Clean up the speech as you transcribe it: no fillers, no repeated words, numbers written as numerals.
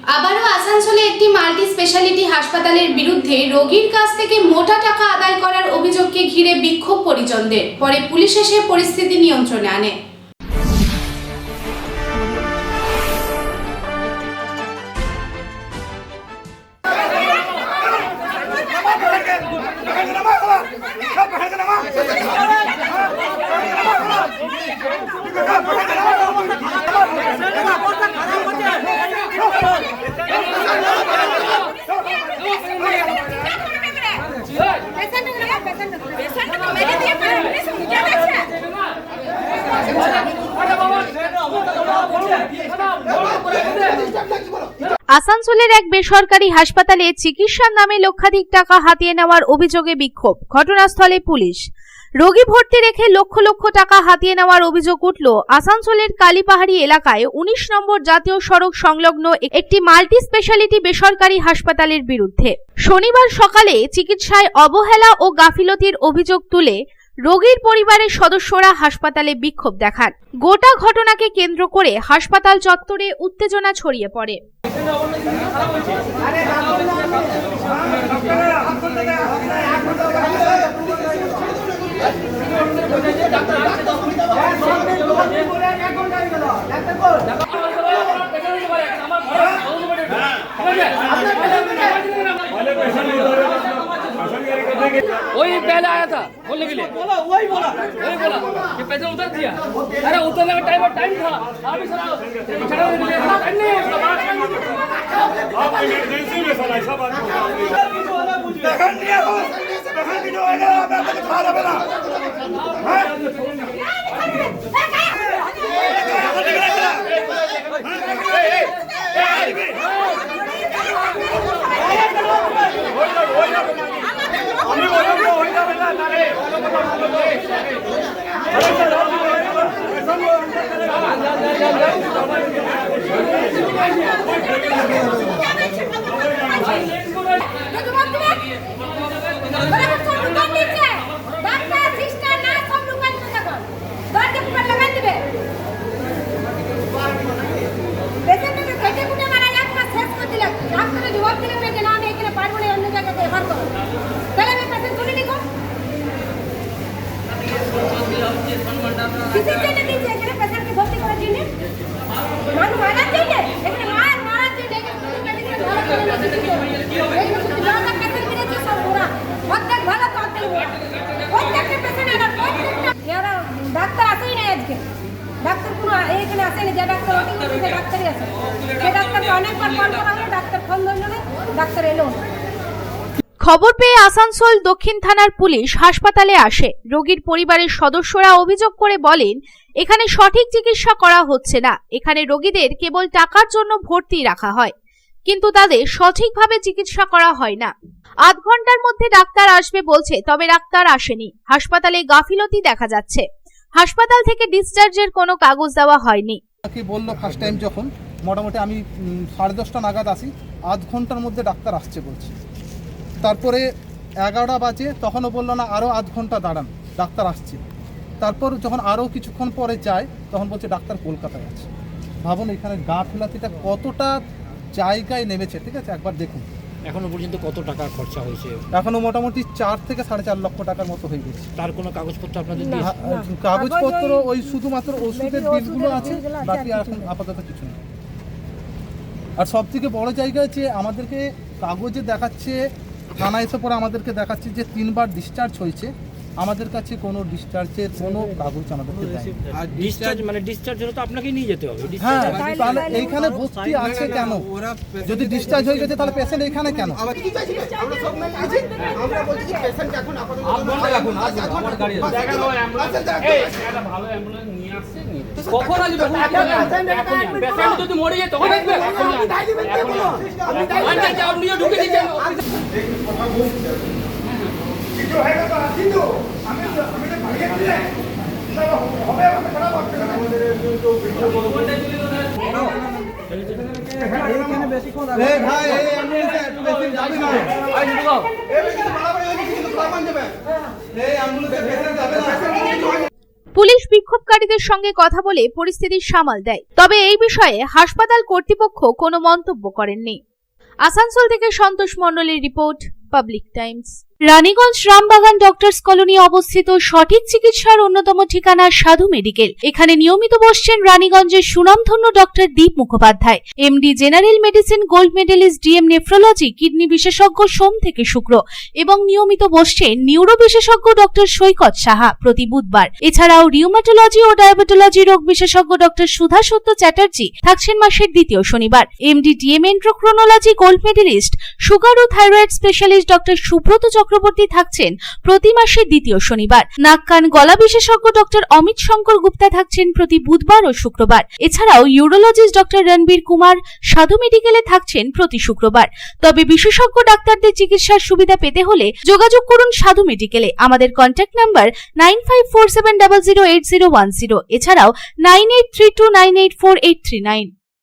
আবারও আসানসোলে একটি মাল্টি স্পেশালিটি হাসপাতালের বিরুদ্ধে রোগীর কাছ থেকে মোটা টাকা আদায় করার অভিযোগকে ঘিরে বিক্ষোভ পরিজনদের। পরে পুলিশ এসে পরিস্থিতি নিয়ন্ত্রণে আনে। আসানসোলের এক বেসরকারি হাসপাতালে চিকিৎসার নামে লক্ষাধিক টাকা হাতিয়ে নেওয়ার অভিযোগে বিক্ষোভ। ঘটনাস্থলে পুলিশ। রোগী ভর্তি রেখে লক্ষ লক্ষ টাকা হাতিয়ে নেওয়ার অভিযোগ উঠল আসানসোলের কালীপাহাড়ি এলাকায় 19 নম্বর জাতীয় সড়ক সংলগ্ন একটি মাল্টি স্পেশালিটি বেসরকারি হাসপাতালের বিরুদ্ধে। শনিবার সকালে চিকিৎসায় অবহেলা ও গাফিলতির অভিযোগ তুলে রোগীর পরিবারের সদস্যরা হাসপাতালে বিক্ষোভ দেখান। গোটা ঘটনাকে কেন্দ্র করে হাসপাতাল চত্বরে উত্তেজনা ছড়িয়ে পড়ে। वही पहले आया था बोलने के लिए, वही बोला कि पैसा उतर दिया। अरे उतरने का टाइम था, अभी सर टाइम नहीं है। आप इमरजेंसी में सर ऐसा बात ডাক্তার আসেই না আজকে, ডাক্তার কোনো এইখানে আসেনি, যে ডাক্তার ডাক্তারই আছে, সে ডাক্তারকে অনেকবার কল করা হলো, ডাক্তার ফোন ধরল না, ডাক্তার এলো। খবর পেয়ে আসানসোল দক্ষিণ থানার পুলিশ হাসপাতালে আসে। রোগীর পরিবারের সদস্যরা অভিযোগ করে বলেন, এখানে সঠিক চিকিৎসা করা হচ্ছে না। এখানে রোগীদের কেবল টাকার জন্য ভর্তি রাখা হয়, কিন্তু তাদের সঠিকভাবে চিকিৎসা করা হয় না। আধ ঘন্টার মধ্যে ডাক্তার আসবে বলছে, তবে ডাক্তার আসেনি। হাসপাতালে গাফিলতি দেখা যাচ্ছে। হাসপাতাল থেকে ডিসচার্জের কোনো কাগজ দেওয়া হয়নি। কি বললো ফার্স্ট টাইম যখন মোটামুটি আমি 10:30 নাগাদ আসি, আধ ঘন্টার মধ্যে ডাক্তার আসছে বলছি। তারপরে 11টা বাজে, তখনও বললো না আরও আধ ঘন্টা দাঁড়ান, ডাক্তার আসছে। তারপর যখন আরও কিছুক্ষণ পরে যায়, তখন বলছে ডাক্তার কলকাতায় আছে। ভাবুন এখানে গাফিলতিটা কতটা জায়গায় নেমেছে। ঠিক আছে, একবার দেখুন এখনো পর্যন্ত কত টাকা খরচা হয়েছে? এখনো মোটামুটি 4 থেকে 4.5 লক্ষ টাকার মতো হয়ে গেছে। তার কোনো কাগজপত্র আপনাদের? কাগজপত্র ওই শুধুমাত্র ওষুধের বিলগুলো আছে, বাকি এখন আপাতত কিছু নেই। আর সব থেকে বড় জায়গা যে আমাদেরকে কাগজে দেখাচ্ছে, থানা এসে পরে আমাদেরকে দেখাচ্ছে যে 3বার ডিসচার্জ হয়েছে। আমাদের কাছে কোনো ডিসচার্জের কোনো কাগজ আমাদেরকে দেয়নি। আর ডিসচার্জ মানে ডিসচার্জ হলে তো আপনাকেই নিয়ে যেতে হবে। হ্যাঁ, তাহলে এইখানে ভর্তি আছে কেন? যদি ডিসচার্জ হয়ে গেছে তাহলে পেশেন্ট এখানে কেন? আমরা বলছি যে পেশেন্ট এখন আপাতত আমার গাড়ি আছে, ভালো অ্যাম্বুলেন্স নিয়ে আসছে। কখন আসবে? পেশেন্ট যদি মরে যায় তখন আসবে। এখন নিয়ে ঢুকে দিচ্ছেন। কিছু হয়ে গেল কিন্তু আমি ভাগিয়ে দিলে হবে, আমি খারাপ হবে না। আমাদের এখানে বেশিক্ষণ এই ভাই এই অ্যাম্বুলেন্সে একটু বেশি যাবে না। আই ঢুকাও, এই বেশি বাড়াবাড়ি হয়ে গেছে, কিন্তু খারাপ মান যাবে। এই অ্যাম্বুলেন্সে পেশেন্ট যাবে না। পুলিশ বিক্ষোভকারীদের সঙ্গে কথা বলে পরিস্থিতি সামাল দেয়। তবে এই বিষয়ে হাসপাতাল কর্তৃপক্ষ কোনো মন্তব্য করেননি। আসানসোল থেকে সন্তোষ মণ্ডলের report, public Times. Raniganj Rambagan doctors colony অবস্থিত সঠিক চিকিৎসার অন্যতম ঠিকানা সাধু মেডিকেল। এখানে নিয়মিত বসছেন রানীগঞ্জের সুনামধন্য doctor Deep Mukhopadhyay, MD general medicine, gold medalist, DM nephrology, kidney বিশেষজ্ঞ সোম থেকে শুক্র, এবং নিয়মিত বসছেন নিউরো বিশেষজ্ঞ ডক্টর সৈকত সাহা প্রতি বুধবার। এছাড়াও রিউমাটোলজি ও ডায়াবেটোলজি রোগ বিশেষজ্ঞ ডক্টর সুধা সত্য চ্যাটার্জি থাকছেন মাসের দ্বিতীয় শনিবার। MD DM endocrinology, gold medalist, sugar ও thyroid specialist doctor Subrata Chakraborty থাকছেন প্রতি মাসের দ্বিতীয় শনিবার। নাক কান গলা বিশেষজ্ঞ ডক্টর অমিত শঙ্কর গুপ্তা থাকছেন প্রতি বুধবার ও শুক্রবার। এছাড়াও ইউরোলজিস্ট ডক্টর রণবীর কুমার সাধু মেডিকেলে থাকছেন প্রতি শুক্রবার। তবে বিশেষজ্ঞ ডাক্তারদের চিকিৎসার সুবিধা পেতে হলে যোগাযোগ করুন সাধু মেডিকেলে। আমাদের কন্ট্যাক্ট নাম্বার 9547008010, এছাড়াও 9832984839।